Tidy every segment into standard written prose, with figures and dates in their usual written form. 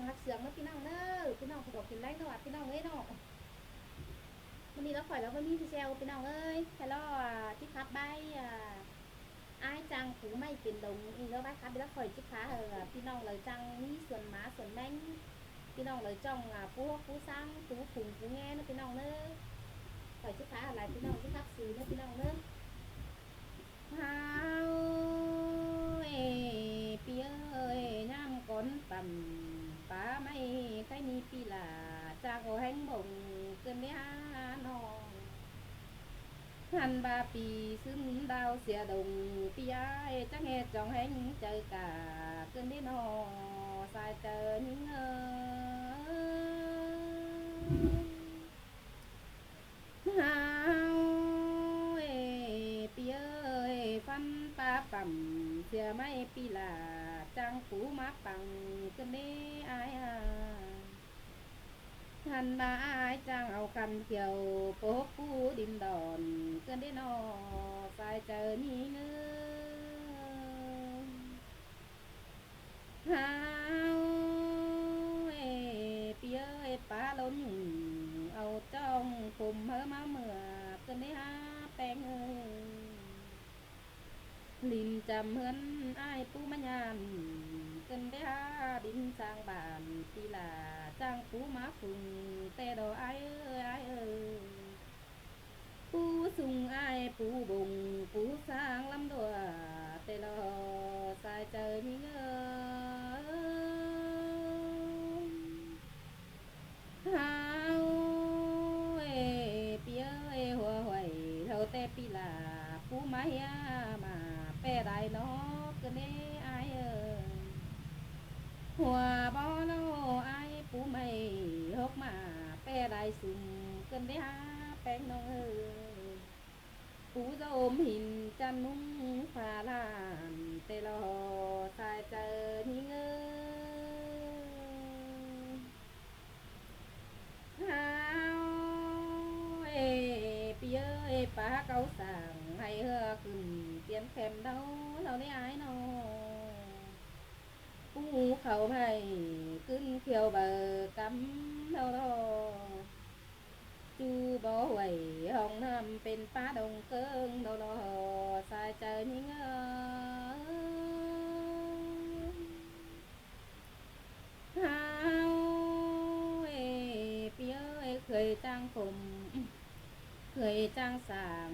ฮักเสืองเนาะพี่น้องเด้อพี่น้องสะดวกกินแรงเนาะพี่น้องเอ้ยเนาะวันนี้เราข่อยแล้วบ่มีพี่แซวพี่น้องเอ้ยแค่รอที่พับใบอ้ายจังผูไม่เป็นดงอีแล้วไว้ครับแล้วข่อยจิขาพี่น้องเลยจังมีส่วนหมาส่วนแม่งพี่น้องเลยจ้องผู้สร้างผู้ผุ่งผู้แง่นะพี่น้องเด้อข่อยจิขาอะไรพี่น้องที่พับสีนะพี่น้องเด้อเฮาปีเอ้ยย่ามก้นปั่มป้าไม่ใครมีปีหลาจากโอแห้งบ่งเกินได้หาน้องหันบาปีซึมดาวเสียดงปีย้ายจังเฮ็ดจองแห้งเจอกาเกินได้น้อสายเจอนิ่งเฮาปีเอ้ยฟันปลาปั่มเสียไม่ปีหลาจังปูมาปังเกินได้อายหันมาอายจังเอาคันเกี่ยวโปกผู้ดินดอนเกินได้นอสายเจอมีเงืเฮาปีเอ้ยปลาล้นเอาจ้องคุมเฮอมาเมื่อเกินได้หาแป้งเอ้ยลินจำเฮือนอ้ายปูมะยามเกินได้หาดินสร้างบ้านปีลาจ้างปูมาฝึงแต่ดอกอ้ายเอ้ยอ้ายเอ้ยปูสุงอ้ายปูบงปูสร้างลำดัวแต่ละสายเจอมีเงอเฮาปีเอ้ยหัวหวยเท่าแต่ปีลาปูมาเฮียมาแป้ได้เนาะเกินได้อายเอ้ยหัวบ่เนาะอายปูไม่ฮกมาแป้ได้สุ่มเกินได้หาแป้งน้องเอ้ยปูจะอมหินจันนุ่งฟ้าลานแต่ละสายเจอนี่เอ้ยเฮาปีเอ้ยป้าเก่าสั่งให้เฮือขึ้นเปลี่ยนแคมเดาเราได้อายเนาะปูเขาให้ขึ้นเขียวเบอกำเท่าจูบ่ไหวห้องน้ำเป็นป้าดงเกิงโดโลสายเจอนิ่งเฮาปีเอ้ยเคยจ้างผมเคยจ้างสั่ง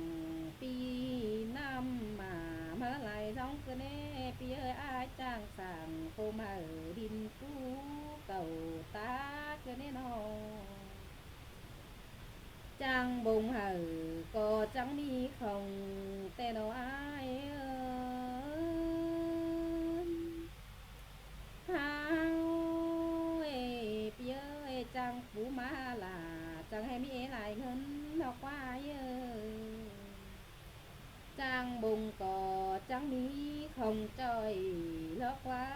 ปีน้ำมาเมื่อไหร่ท้องก็แน่ปีเอ้ยอาจ้างสั่งโคมาดินกูเก่าตาก็แน่นอจังบงหก็จังมีของแต่นออายเฮาปีเอ้ยจังปูมาลาจังให้มีหลายเงินดอกว่าจังบงก็จังมีของจ้อยลอกว่า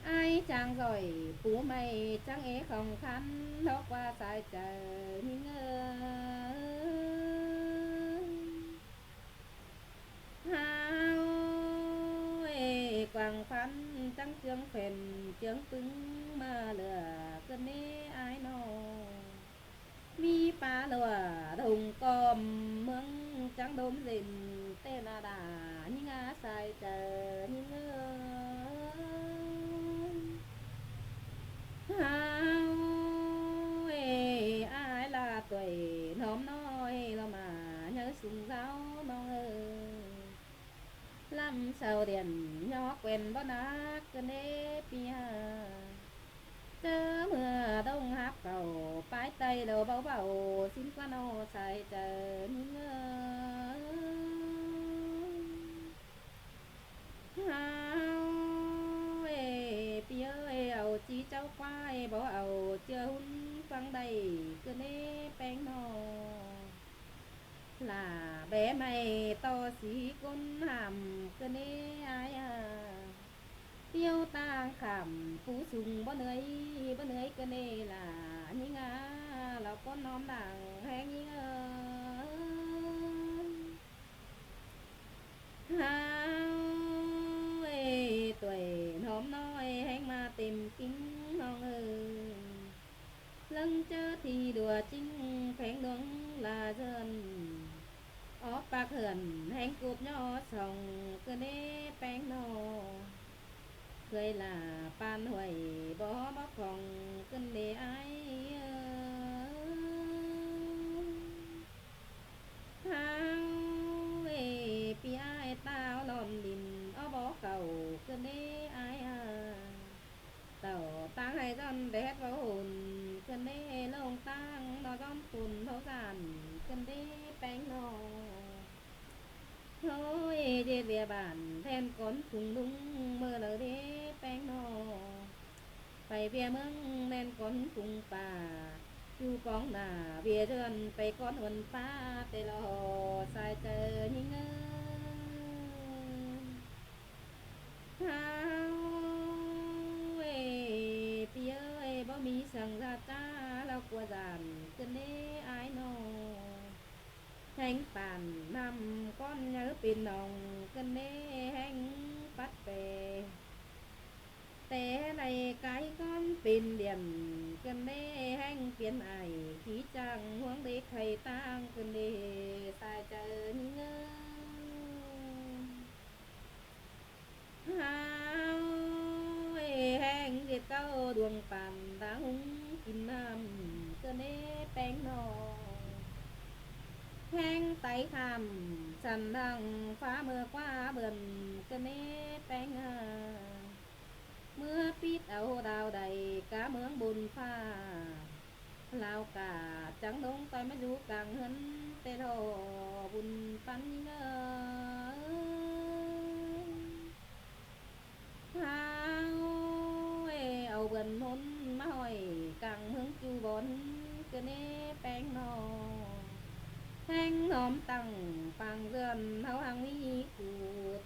ไอ้จังร่อยปูไม่จังของคันลอกว่าสายเจอนี่เงเฮากวางฟันจังเจืองเฟ่นเจืองปึ้งมาเหลือเกินนี้อายนอมีปลาเหลือดงกอมเมืองจังดมสินเตนาดานี่งาสายเจอนี่เงเฮาอายลาตัวน้อมน้อยเรามาnhớ sung giáoน้องเอ้ยลำเศร้าเดียนยอกเว้นบ่นักเกินเด้ปีหาเจอเมื่อต้องฮับเก่าปลายไตเราเบาๆสิ้นกว่าโนใส่เจอนี่เงเฮาปีเอ้ยเอาจีเจ้าควายบ่เอาเจ้าหุ่นฟังได้เกินเด้แป้งนอลาแบไม่ต่อสีก้นหำก็เนอายเที่ยวต่างขำผู้สูงบ่เหนื่อยก็เนล่ะยิ่งเราก็น้อมดังแห้งยิ่งเฮาตัวน้อมน้อยแห้งมาเต็มกิ้งน้อง ากเหือนแห่งกูบย่อส่องก็เด้แป้งนอเคยล่าปานห้วยบ่มาของกันเด้อ้ายเฮาปีอ้ายตาวลอมดินเอาบ่เก่ากันเด้อ้ายเต่าตั้งให้จอนแดดว่าหุ่นกันเด้ลงตั้งนอจอมฝุ่นเท่ากันกันเด้แป้งนอโอ้ยเจ็ดเวียบ้านแทนก้นถุงลุงเมื่อเลยเด้แป้งนอไปเวียเมืองแทนก้นถุงป่าอยู่ปองหน้าเวียเดินไปก้อนหนฟ้าแต่รอสายเจอยิ่งเฮาปีเอ้ยบ่มีสังราจ้าเรากลัวจานกันเด้อายนอแห่งป่านนำก้อนเนื้อเป็นนองกันเด้แห่งปัดเปแต่ในกายก้อนเป็นเดียมกันเด้แห่งเปลี่ยนไอขี้จังห่วงเด็กไข่ตั้งกันเด้ตายเจอนี่เงเฮาแห่งเด็ดเก้าดวงปั่นตาหุงกินน้ำกันเด้แป้งนอแห้งไตคำสันดังฟ้าเมื่อกว่าเบิ่นกันเด้แป้งเมื่อปิดเอาดาวใดกะเมืองบุญฟ้าลาวกาจังลงไปมาอยู่กลางเฮือนแต่รอบุญปันเงเฮาเอาเบิ่นมนมาห้อยกลางเมืองจูบนก็เน่แป้งนอแห้งหอมตั้งปังเรือนเฮาหังมีกู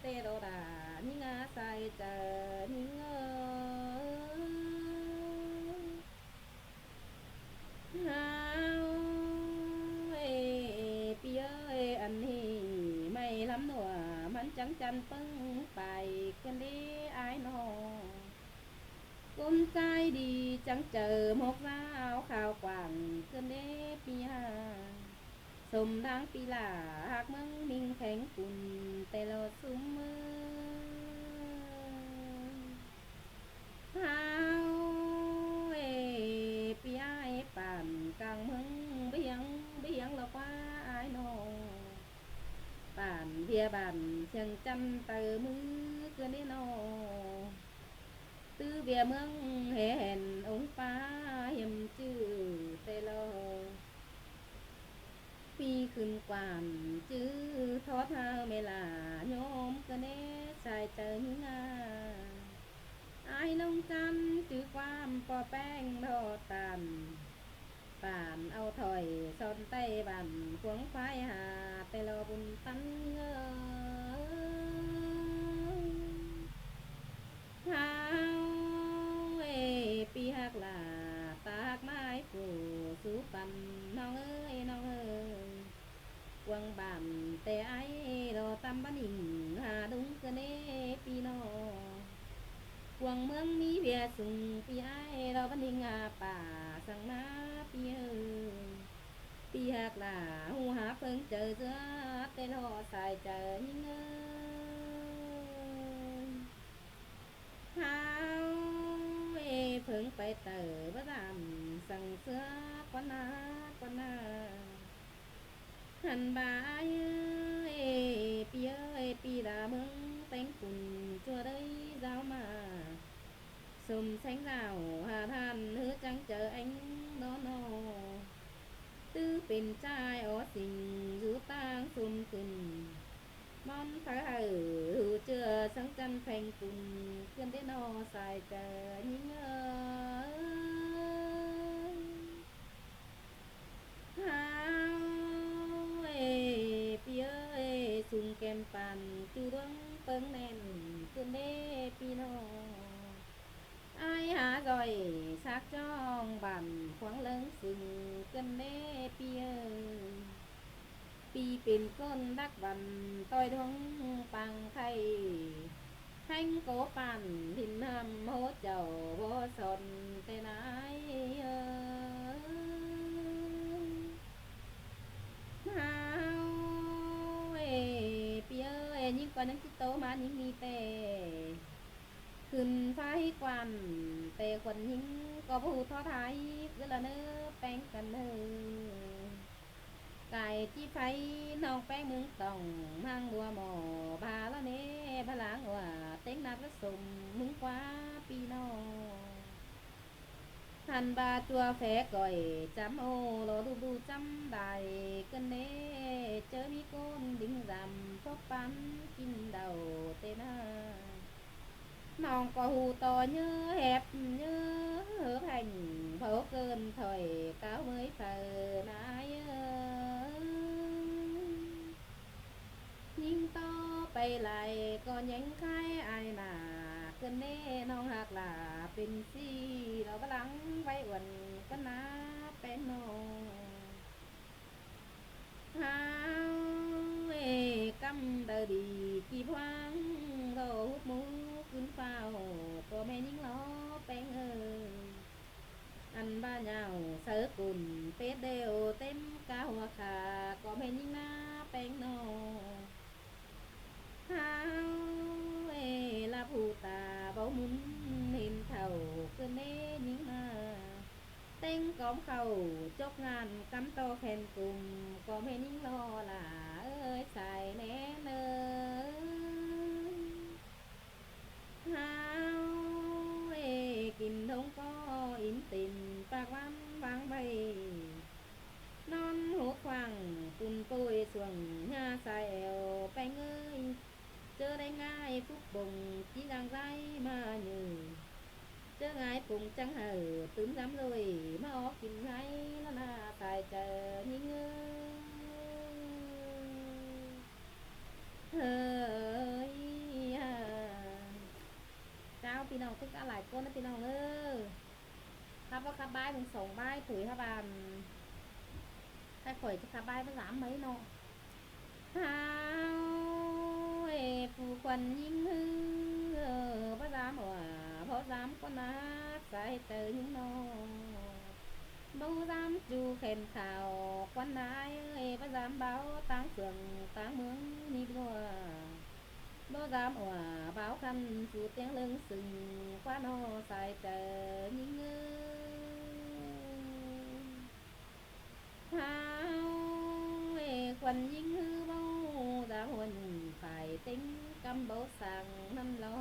เตโดดานี่งาใส่เจอนี่เฮาปีเอ้ยอันนี้ไม่ลำหนัวมันจังจันปึ้งไปกันเด้อายนอกุมใจดีจังเจอหมกราวข่าวกว่างกันเด้ปีหาสมดังปีหลาหักเมืองมิงแข็งกุ่นแต่เราซุ้มมือเฮาปีอ้ายป่านกลางเมืองเบียงแล้วว่าอ้ายนอป่านเบียบ้านเชียงจันเตอมือเกินได้นอตื้อเบียเมืองเห็นองค์ฟ้าเห็มจื้อแต่รอปีขึ้นกวานจื้อทอดเฮาเมลาโยมก็เน่ใส่เจอหิงอายลงจันจื้อความปอแป้งทอดตันป่านเอาถอยซอนใต้บันขวงไฟหาแต่รอบุญตันเฮาปีหักลาตากไม้ผูสู้ปันน้องเอ้ยน้องเอ้ยกวงบานแต่ไอ้รอตำบ้านิ่งหาดุงกะเน่ปีนอกวงเมืองมีเบียสุงปีไอ้รอบ้านิ่งหาป่าสังมาปีเอ้ยปีหักลาหูหาเพิ่งเจอเสื้อแต่รอสายเจอยิ่งเอ้ยเฮาเพิ่งไปเตอบ่ดำสั่งเสื้อกว่านาหันบายปีเอ้ยปีดาเมืองแป้งกุ่นจัวได้เจ้ามาสมแสงดาวหาท่านเฮือจังเจอanhนอตื้อเป็นใจอ๋อสิ่งอยู่ต่างสุมขึ้นมอนเธอเจอสังจันแพงกุ่นเพื่อนได้นอสายเจอยิ่งเฮาปีเอ้ยสุงแก้มปันจูดวงเปิ้งแน่นขึ้นเด้ปีนออายหาจอยซักจ้องบั่นขวางเลิงสึงกันเด้ปีเอ้ยปีเป็นก้นดักบันต้อยดวงปังไข่แห่งโกปันดินน้ำโหเจ้าบ่สนแต่ไหนเฮา ก็ยังสิโตมายิ่งมีแต่ขึ้นไฟกวันแต่คนยิงก็ผู้ท้อทายคือละเน้อแป้งกันเน้อไก่ที่ไฟน้องแป้งเมืองต้องมั่งบัวหมอบาละเน่พลังว่าเต็งนักละสมมึงกว่าปีน้องหันบาตัวแฝก่อยจำโอโลดูจำได้กันเน่เจอมีก้นดิ่งรำพบปันกินเดาเตนาน้องก็หูต่อเนื้อแหบเนื้อเหือพันเผาเกินถอยก้าวเมื่อยเฝอนายยิ่งต่อไปไหลก็ยังคายอายหนาเกินแน่น้องหักหลาเป็นสีเราบลังไว้อ้วนก็นาเป็นน้องหาวกำเดดีกี่พวังโดหุบมูขึ้นเฝ้าก็แม่ยิ่งล้อแป้งอันบ้านยาวเสือกุ่นเป็ดเดียวเต็มกาหัวขาก็แม่ยิ่งหน้าแป้งน้องหาวลาผู้ตาเบามุนเห็นเท่าคือเน่ยิ่งมาเต็งกอมเข้าจกงานกำโตแขนกลุ่มก็แม่ยิ่งรอล่ะใส่แน่เลยหาวกินทงก็อิ่มติ่มปากวันวางใบนอนหัวควังปุ่นปุยส่วงหน้าใส่แอวไปเงยเจอได้ง่ายฟุกบ่งจีดังไรมาอยู่เจอง่ายปุ่งจังเหอตื่นจำเลยมาออกกินไงแล้วน่าตายเจอยิ่งเฮ้ยเจ้าพี่น้องทุกหลายคนนะพี่น้องครับว่าครับบ้ายมึงส่งบ้ายถุยครับถ้าข่อยจะครับบ้ายภาษาไหมเนาะหาวผู้ควันยิ่งฮือภาษาหัวเพราะสามคนนักใส่เตยยิ่งน้องบ่สามจูเข็นข่าวควันนายภาษาเบาตั้งเสืองตั้งเมืองนี่บ่บ่สามหัวเบาคันสู่เตียงเลิงสึงควันอใส่เตยยิ่งหาวควันยิ่งฮือเบาสามหัวฝ่ายติ้งกำเบาสั่งน้ำล้อ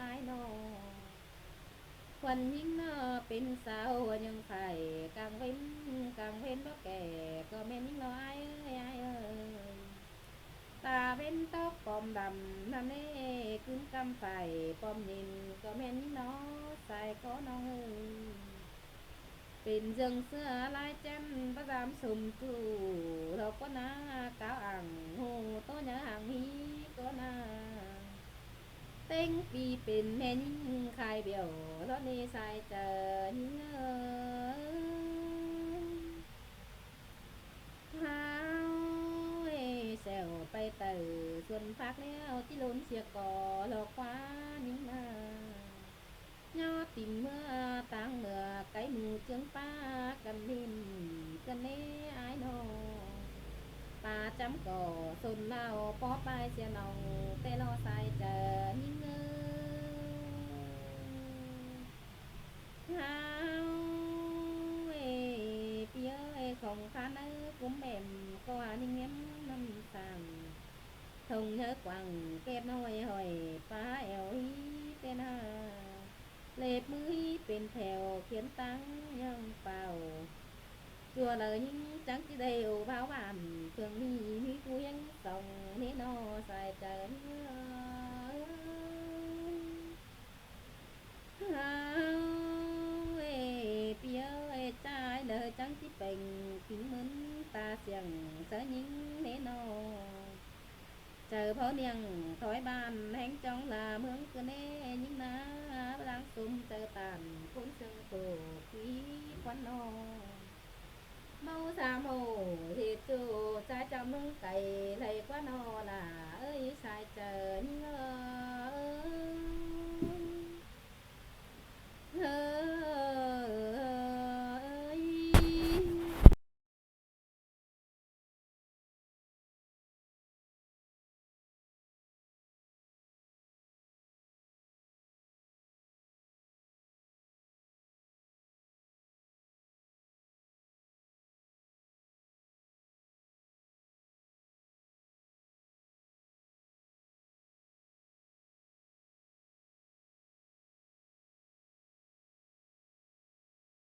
อายน้องควันยิ่งเป็นสาวยังไข่กลางเว้นบ่แก่ก็แม่นยิ่งน้อยตาเว้นตอกปอมดำนั่นเน่ขึ้นกำไฟปอมยินก็แม่นยิ่งน้อยใส่ขอน้องเป็นจังเสื้อลายแจ่มประดามสุ่มจู่เราก็น่ากาวอ่างหูโตหยังห่างฮีก็น่าเต็งปีเป็นแม่ยิ่งคายเบี่ยวรถนี้ใส่เจอยิ่งหาวแซวไปเตอส่วนพักแล้วที่ล้นเสียก่อหลอกคว้ายิ่งมายอติ่มเมื่อต่างเมื่อไก่หมูเจืองป้ากันนิ่มกันเน่อายน้องป่าจำก่อสนเล่าปอปลายเสียน้องแต่รอสายเจอยิ่งหาวเปียของข้ากุ้มแม่มก็นิ่งเงี้ยน้ำสั่งทงเนื้อกวังเก็บน้อยหอยป้าแอวฮีเต้นาเล็บมือเป็นแถวเขียนตั้งยังเป่าจัวเลยยิ่งจังที่เดียวเบาบานเพื่องมีกูยังส่องนี่นอใส่เจอหาวเปียวใจเลยจังที่เป็นกินเหมือนตาเสียงเสือยิ่งนี่นอเจอเพราะเนียงถอยบ้านแห่งจ้องลาเมืองคือแน่ยิ่งนาล้างซุ่มเจอตานคนเชิงโตขี้ควันนอเมาสามโหเหตุจูใจจำมึงไก่ไหลกว่านอล่ะเอ้ยชายเจอยิ่ง